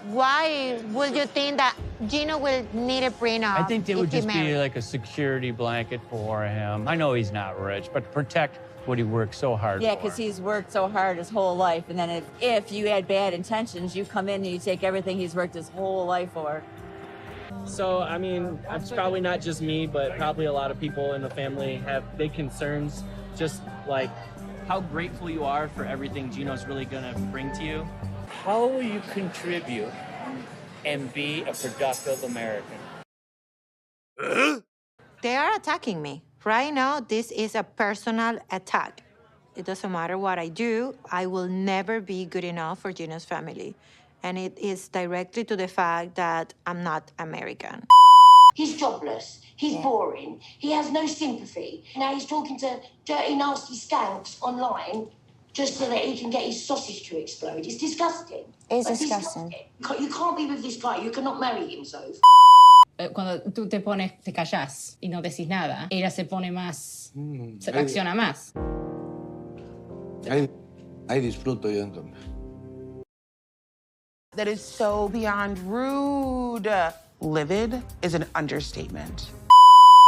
why would you think that Gino will need a prenup? I think it would just be like a security blanket for him. I know he's not rich, but protect what he worked so hard for. Yeah, because he's worked so hard his whole life. And then if you had bad intentions, you come in and you take everything he's worked his whole life for. So, I mean, it's probably not just me, but probably a lot of people in the family have big concerns, just like how grateful you are for everything Gino's really gonna bring to you. How will you contribute and be a productive American? They are attacking me. Right now, this is a personal attack. It doesn't matter what I do, I will never be good enough for Gino's family. And it is directly to the fact that I'm not American. He's jobless, he's boring, he has no sympathy. Now he's talking to dirty, nasty skanks online just so that he can get his sausage to explode. It's disgusting. It's disgusting. You can't be with this guy, you cannot marry him, Soph. Cuando tú te callas y no decís nada, ella se pone más, se reacciona más. Ahí disfruto yo entonces. That is so beyond rude. Livid is an understatement.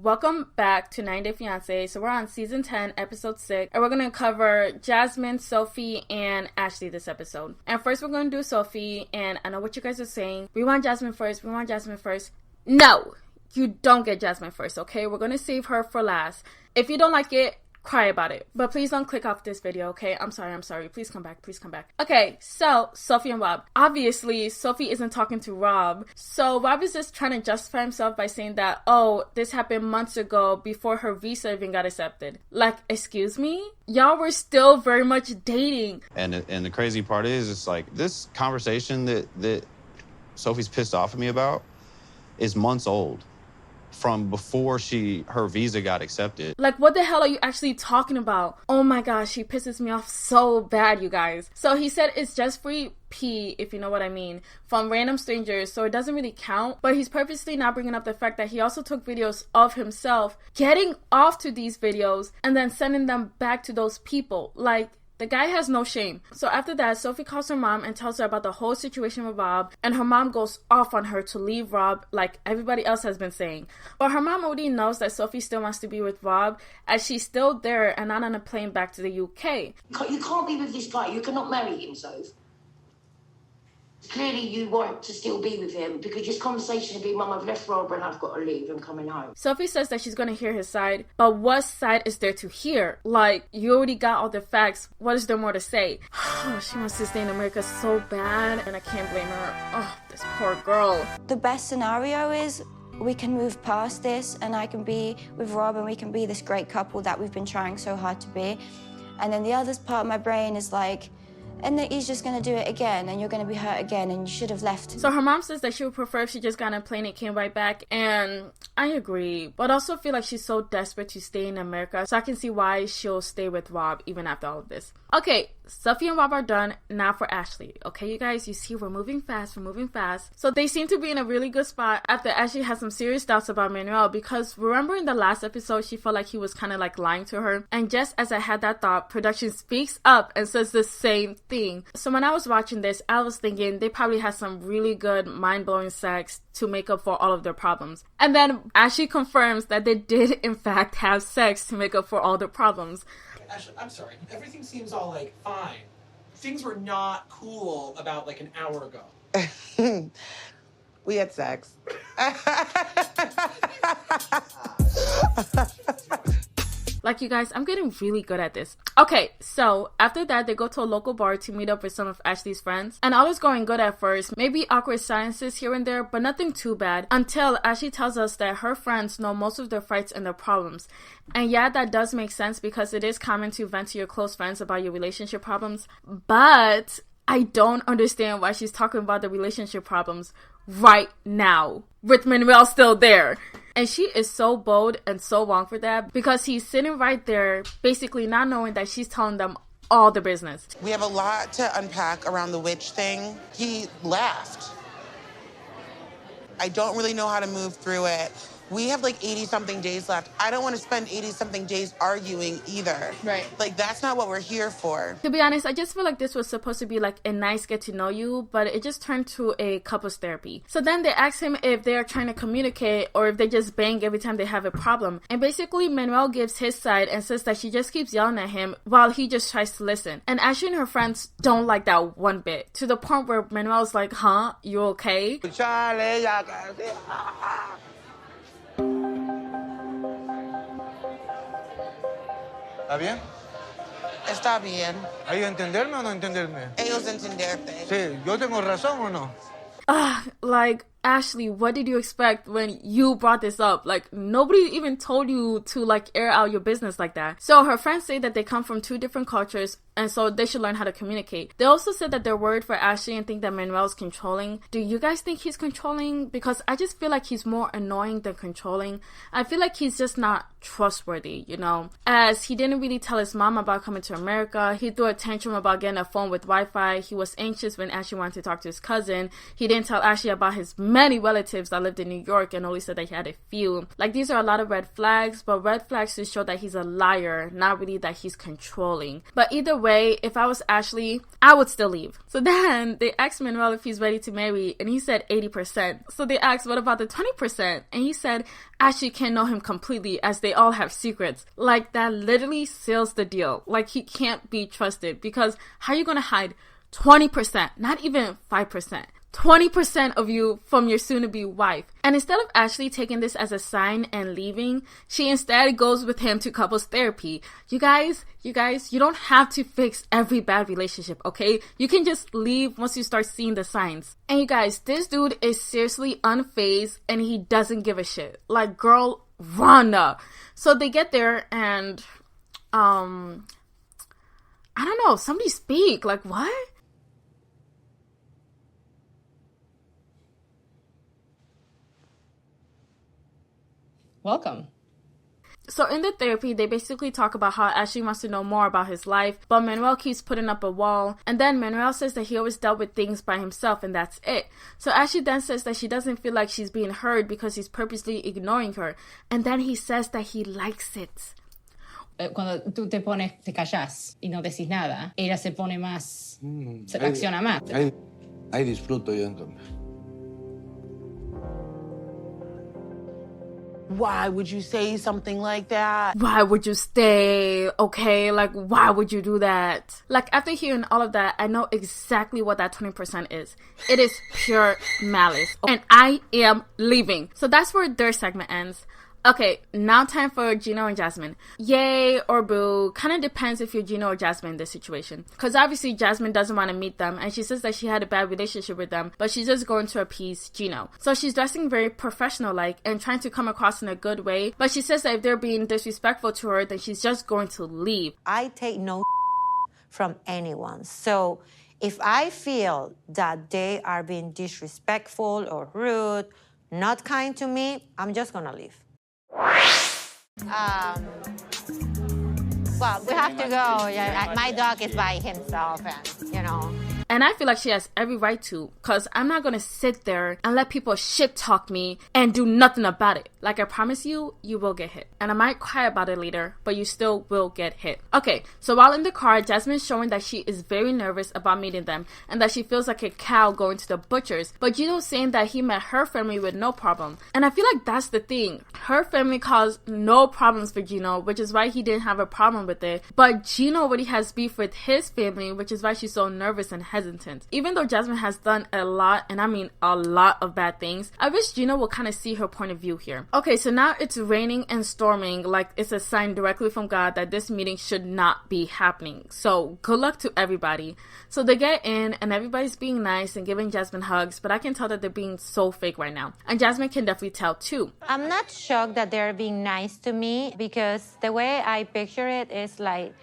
Welcome back to 9 Day Fiance. So we're on season 10, episode 6, and we're going to cover Jasmine, Sophie, and Ashley this episode. And first we're going to do Sophie, and I know what you guys are saying. We want Jasmine first. No, you don't get Jasmine first, okay? We're going to save her for last. If you don't like it, cry about it. But please don't click off this video, okay? I'm sorry. Please come back. Okay, so Sophie and Rob. Obviously, Sophie isn't talking to Rob. So Rob is just trying to justify himself by saying that, oh, this happened months ago before her visa even got accepted. Like, excuse me? Y'all were still very much dating. And the crazy part is, it's like, this conversation that Sophie's pissed off at me about is months old. From before her visa got accepted. Like, what the hell are you actually talking about? Oh my gosh, she pisses me off so bad, you guys. So he said it's just free pee, if you know what I mean, from random strangers, so it doesn't really count. But he's purposely not bringing up the fact that he also took videos of himself getting off to these videos and then sending them back to those people. Like, the guy has no shame. So after that, Sophie calls her mom and tells her about the whole situation with Rob, and her mom goes off on her to leave Rob like everybody else has been saying. But her mom already knows that Sophie still wants to be with Rob, as she's still there and not on a plane back to the UK. You can't be with this guy, you cannot marry him, Soph. Clearly you want to still be with him because this conversation would be, Mum, I've left Rob and I've got to leave, I'm coming home. Sophie says that she's going to hear his side, but what side is there to hear? Like, you already got all the facts, what is there more to say? Oh, she wants to stay in America so bad, and I can't blame her. Oh, this poor girl. The best scenario is we can move past this and I can be with Rob and we can be this great couple that we've been trying so hard to be. And then the other part of my brain is like, and then he's just going to do it again and you're going to be hurt again and you should have left. So her mom says that she would prefer if she just got on a plane and came right back, and I agree, but also feel like she's so desperate to stay in America, so I can see why she'll stay with Rob even after all of this. Okay, Sophie and Rob are done. Now for Ashley. Okay, you guys, you see we're moving fast. So they seem to be in a really good spot after Ashley has some serious doubts about Manuel, because remember in the last episode she felt like he was kind of like lying to her, and just as I had that thought, production speaks up and says the same thing. So when I was watching this, I was thinking they probably had some really good mind-blowing sex to make up for all of their problems. And then Ashley confirms that they did in fact have sex to make up for all their problems. Ashley, I'm sorry. Everything seems all, like, fine. Things were not cool about, like, an hour ago. We had sex. Like, you guys, I'm getting really good at this. Okay, so after that, they go to a local bar to meet up with some of Ashley's friends. And all is going good at first. Maybe awkward silences here and there, but nothing too bad. Until Ashley tells us that her friends know most of their fights and their problems. And yeah, that does make sense because it is common to vent to your close friends about your relationship problems. But I don't understand why she's talking about the relationship problems right now, with Manuel still there. And she is so bold and so wrong for that, because he's sitting right there basically not knowing that she's telling them all the business. We have a lot to unpack around the witch thing. He left. I don't really know how to move through it. We have like 80-something days left. I don't want to spend 80-something days arguing either. Right. Like, that's not what we're here for. To be honest, I just feel like this was supposed to be like a nice get to know you, but it just turned to a couples therapy. So then they ask him if they are trying to communicate or if they just bang every time they have a problem. And basically, Manuel gives his side and says that she just keeps yelling at him while he just tries to listen. And Ashley and her friends don't like that one bit, to the point where Manuel's like, huh, you okay? ¿Está bien? Está bien. ¿Hay entenderme o no entenderme? Ellos entenderte. Sí, ¿yo tengo razón o no? Like, Ashley, what did you expect when you brought this up? Like, nobody even told you to, like, air out your business like that. So her friends say that they come from 2 different cultures, and so they should learn how to communicate. They also said that they're worried for Ashley and think that Manuel's controlling. Do you guys think he's controlling? Because I just feel like he's more annoying than controlling. I feel like he's just not trustworthy, you know? As he didn't really tell his mom about coming to America. He threw a tantrum about getting a phone with Wi-Fi. He was anxious when Ashley wanted to talk to his cousin. He didn't tell Ashley about his many relatives that lived in New York and only said that he had a few. Like, these are a lot of red flags, but red flags to show that he's a liar, not really that he's controlling. But either way, if I was Ashley, I would still leave. So then they asked Manuel if he's ready to marry, and he said 80%. So they asked, what about the 20%? And he said Ashley can't know him completely, as they all have secrets. Like, that literally seals the deal. Like, he can't be trusted, because how are you gonna hide 20%, not even 5%? 20% of you from your soon-to-be wife. And instead of Ashley taking this as a sign and leaving, she instead goes with him to couples therapy. You guys, you don't have to fix every bad relationship, okay? You can just leave once you start seeing the signs. And you guys, this dude is seriously unfazed and he doesn't give a shit. Like, girl, run up. So they get there and, I don't know, somebody speak. Like, what? Welcome. So in the therapy, they basically talk about how Ashley wants to know more about his life, but Manuel keeps putting up a wall. And then Manuel says that he always dealt with things by himself, and that's it. So Ashley then says that she doesn't feel like she's being heard because he's purposely ignoring her. And then he says that he likes it. Cuando tú te callas y no decís nada, ella se pone más, se reacciona más. Ahí disfruto yo entonces. Why would you say something like that? Why would you stay? Okay, like, why would you do that? Like, after hearing all of that, I know exactly what that 20% is. It is pure malice. And I am leaving. So that's where their segment ends. Okay, now time for Gino and Jasmine. Yay or boo, kind of depends if you're Gino or Jasmine in this situation. Because obviously Jasmine doesn't want to meet them, and she says that she had a bad relationship with them, but she's just going to appease Gino. So she's dressing very professional-like and trying to come across in a good way, but she says that if they're being disrespectful to her, then she's just going to leave. I take no from anyone. So if I feel that they are being disrespectful or rude, not kind to me, I'm just gonna leave. Well, we have to go. Yeah, my dog is by himself, and you know. And I feel like she has every right to, because I'm not going to sit there and let people shit talk me and do nothing about it. Like, I promise you, you will get hit. And I might cry about it later, but you still will get hit. Okay, so while in the car, Jasmine's showing that she is very nervous about meeting them and that she feels like a cow going to the butcher's. But Gino's saying that he met her family with no problem. And I feel like that's the thing. Her family caused no problems for Gino, which is why he didn't have a problem with it. But Gino already has beef with his family, which is why she's so nervous and hesitant. Even though Jasmine has done a lot, and I mean a lot of bad things, I wish Gino will kind of see her point of view here. Okay, so now it's raining and storming, like it's a sign directly from God that this meeting should not be happening. So good luck to everybody. So they get in and everybody's being nice and giving Jasmine hugs, but I can tell that they're being so fake right now. And Jasmine can definitely tell too. I'm not shocked that they're being nice to me, because the way I picture it is like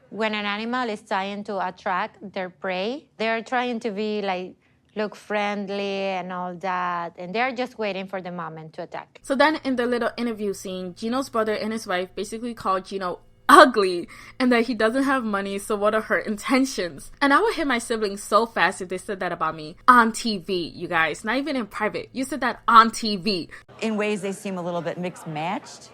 when an animal is trying to attract their prey, they're trying to be like, look friendly and all that, and they're just waiting for the moment to attack. So then in the little interview scene, Gino's brother and his wife basically called Gino ugly and that he doesn't have money, so what are her intentions? And I would hit my siblings so fast if they said that about me on TV, you guys. Not even in private. You said that on TV. In ways they seem a little bit mixed matched.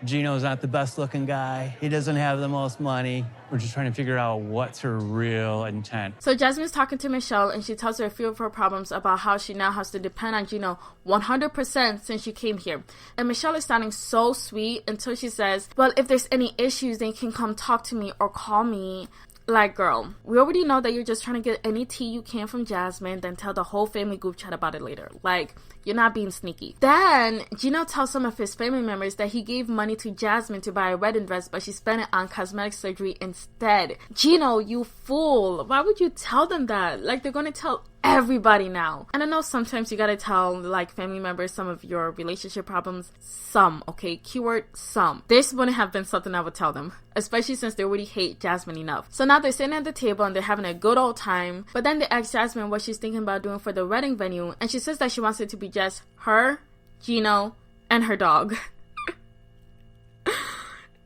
Gino's not the best looking guy. He doesn't have the most money. We're just trying to figure out what's her real intent. So Jasmine's talking to Michelle and she tells her a few of her problems about how she now has to depend on Gino 100% since she came here. And Michelle is sounding so sweet until she says, well, if there's any issues, then you can come talk to me or call me. Like, girl, we already know that you're just trying to get any tea you can from Jasmine, then tell the whole family group chat about it later. Like, you're not being sneaky. Then, Gino tells some of his family members that he gave money to Jasmine to buy a wedding dress, but she spent it on cosmetic surgery instead. Gino, you fool. Why would you tell them that? Like, they're gonna tell everybody now. And I know sometimes you gotta tell, like, family members some of your relationship problems. Some, okay? Keyword, some. This wouldn't have been something I would tell them, especially since they already hate Jasmine enough. So now they're sitting at the table and they're having a good old time, but then they ask Jasmine what she's thinking about doing for the wedding venue, and she says that she wants it to be just her, Gino, and her dog.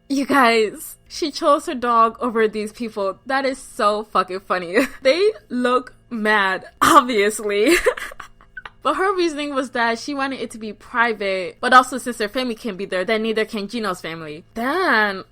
You guys, she chose her dog over these people. That is so fucking funny. They look mad, obviously. But her reasoning was that she wanted it to be private, but also since her family can't be there, then neither can Gino's family. Then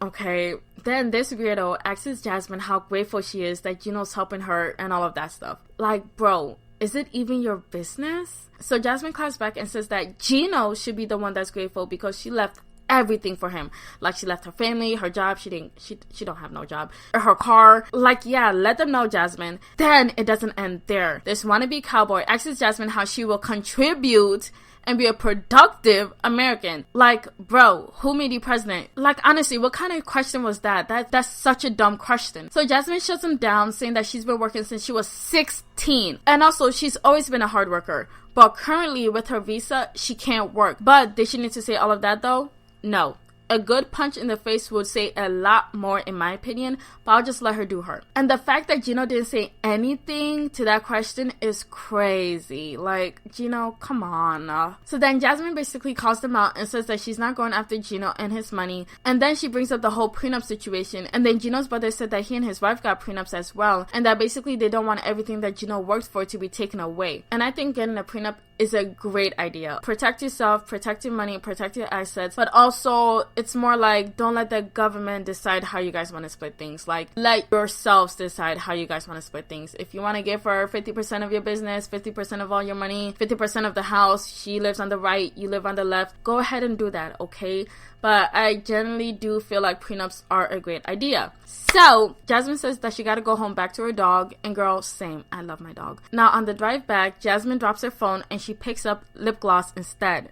this weirdo asks Jasmine how grateful she is that Gino's helping her and all of that stuff. Like, bro, is it even your business? So Jasmine claps back and says that Gino should be the one that's grateful because she left everything for him. Like, she left her family, her job, she don't have no job, or her car. Like, yeah, let them know, Jasmine. Then it doesn't end there. This wannabe cowboy asks Jasmine how she will contribute and be a productive American. Like, bro, who made you president? Like, honestly, what kind of question was that? That's such a dumb question. So Jasmine shuts him down, saying that she's been working since she was 16. And also, she's always been a hard worker. But currently, with her visa, she can't work. But did she need to say all of that, though? No. A good punch in the face would say a lot more, in my opinion, but I'll just let her do her. And the fact that Gino didn't say anything to that question is crazy. Like, Gino, come on. So then Jasmine basically calls them out and says that she's not going after Gino and his money. And then she brings up the whole prenup situation. And then Gino's brother said that he and his wife got prenups as well, and that basically they don't want everything that Gino worked for to be taken away. And I think getting a prenup is a great idea. Protect yourself, protect your money, protect your assets, but also it's more like, don't let the government decide how you guys want to split things. Like, let yourselves decide how you guys want to split things. If you want to give her 50% of your business, 50% of all your money, 50% of the house, she lives on the right, you live on the left, go ahead and do that, okay? But I generally do feel like prenups are a great idea. So Jasmine says that she gotta go home back to her dog, and girl, same, I love my dog. Now on the drive back, Jasmine drops her phone and she picks up lip gloss instead.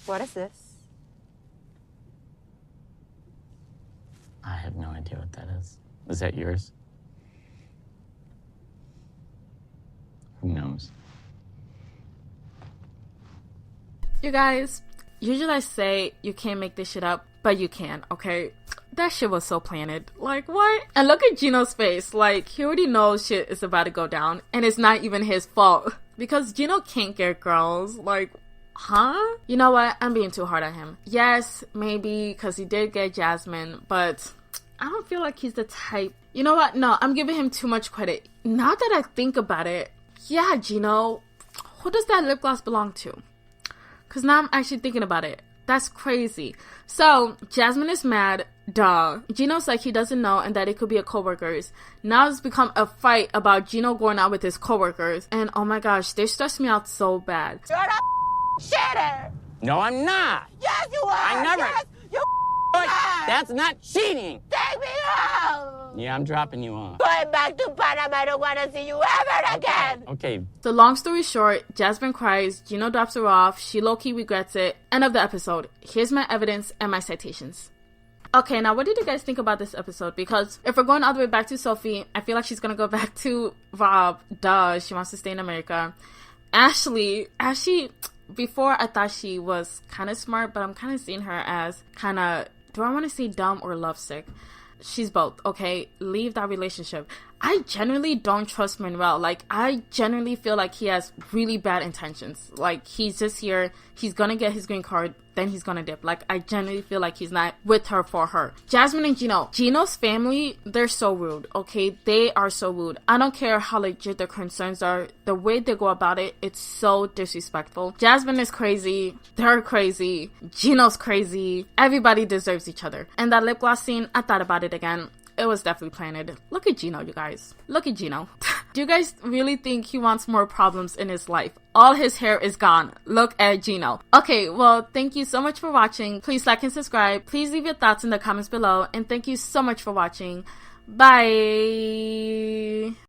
What is this? I have no idea what that is. Is that yours? Who knows? You guys, usually I say you can't make this shit up, but you can, okay? That shit was so planned. Like, what? And look at Gino's face. Like, he already knows shit is about to go down, and it's not even his fault. Because Gino can't get girls. Like, huh? You know what? I'm being too hard on him. Yes, maybe, because he did get Jasmine, but I don't feel like he's the type. You know what? No, I'm giving him too much credit. Now that I think about it, yeah, Gino, who does that lip gloss belong to? Because now I'm actually thinking about it. That's crazy. So, Jasmine is mad. Duh. Gino's like he doesn't know and that it could be a coworker's. Now it's become a fight about Gino going out with his coworkers. And oh my gosh, they stress me out so bad. You're a cheater! No, I'm not. Yes, you are! I never. Yes, you But that's not cheating. Take me home! Yeah, I'm dropping you off. Going back to Panama, I don't want to see you ever again! Okay. So long story short, Jasmine cries, Gino drops her off, she low-key regrets it. End of the episode. Here's my evidence and my citations. Okay, now what did you guys think about this episode? Because if we're going all the way back to Sophie, I feel like she's gonna go back to Rob. Duh, she wants to stay in America. Ashley, before I thought she was kind of smart, but I'm kind of seeing her as kind of, do I want to say dumb or lovesick? She's both, okay? Leave that relationship. I genuinely don't trust Manuel. Like, I genuinely feel like he has really bad intentions. Like, he's just here, he's gonna get his green card, then he's gonna dip. Like, I genuinely feel like he's not with her for her. Jasmine and Gino. Gino's family, they're so rude, okay? They are so rude. I don't care how legit their concerns are. The way they go about it, it's so disrespectful. Jasmine is crazy. They're crazy. Gino's crazy. Everybody deserves each other. And that lip gloss scene, I thought about it again. It was definitely planted. Look at Gino, you guys. Look at Gino. Do you guys really think he wants more problems in his life? All his hair is gone. Look at Gino. Okay, well, thank you so much for watching. Please like and subscribe. Please leave your thoughts in the comments below. And thank you so much for watching. Bye.